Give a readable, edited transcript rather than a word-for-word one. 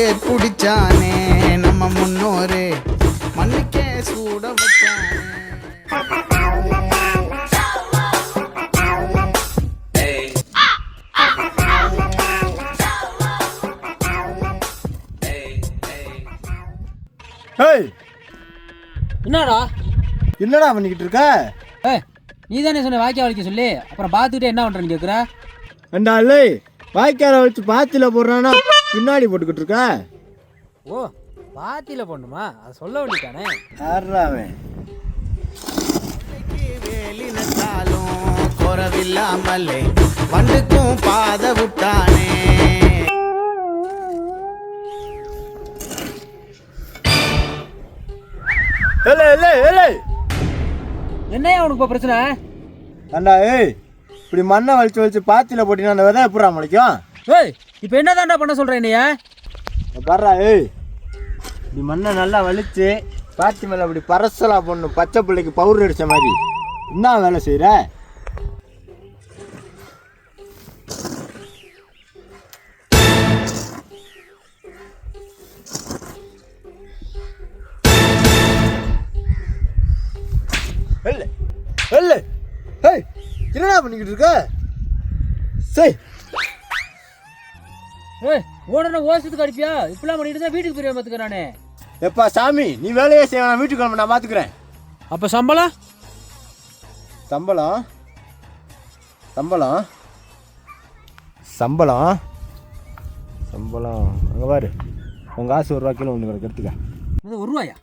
ஏற்புடிச்சானே நம்ம முன்னோரு மண்ணுக்கே சூட வச்சானே. என்னடா என்னடா பண்ணிக்கிட்டு இருக்க? நீ தானே சொன்ன வாய்க்கா வலிக்க சொல்லி, அப்புறம் பார்த்துக்கிட்டே என்ன பண்ணுறேன்னு கேட்குற? ரெண்டா இல்லை வாய்க்கால வச்சு பாத்தியில் போடுறானா பின்னாடி போட்டுக்கிட்டு இருக்க? ஓ பாத்தியில் போடணுமா? அதை சொல்ல வேண்டியதானே. யாராவன் வேலி நட்டாலும் குறவில்லாமலே வண்டுக்கும் பாத விட்டானே. என்னையா உனக்கு இப்போ பிரச்சனை? அண்டா இப்படி மண்ணை வலிச்சு வலிச்சு பாத்தியில் போட்டினா அந்த விதை எப்படா முளைக்கும்? இப்போ என்ன தாண்டா பண்ண சொல்கிறேன் என்னையா? பர்றா இப்படி மண்ணை நல்லா வலிச்சு பாத்தி மேலே அப்படி பரசலாக போடணும், பச்சை பிள்ளைக்கு பவுடர் அடித்த மாதிரி. என்ன வேலை செய்கிற? என்னடா பண்ணிக்கிட்டு இருக்க? சரி ஓடன ஓசத்துக்கு அடிப்பியா? இப்பெல்லாம் பண்ணிட்டு தான் வீட்டுக்கு போய் பார்த்துக்கிறானே. எப்பா சாமி நீ வேலையே செய்ய, நான் வீட்டுக்கு கிளம்ப, நான் பார்த்துக்கிறேன். அப்போ சம்பளம் சம்பளம் சம்பளம் சம்பளம் சம்பளம் அங்கே பாரு, உங்கள் காசு ₹1 கிலோ ஒன்று எடுத்துக்க. ₹1?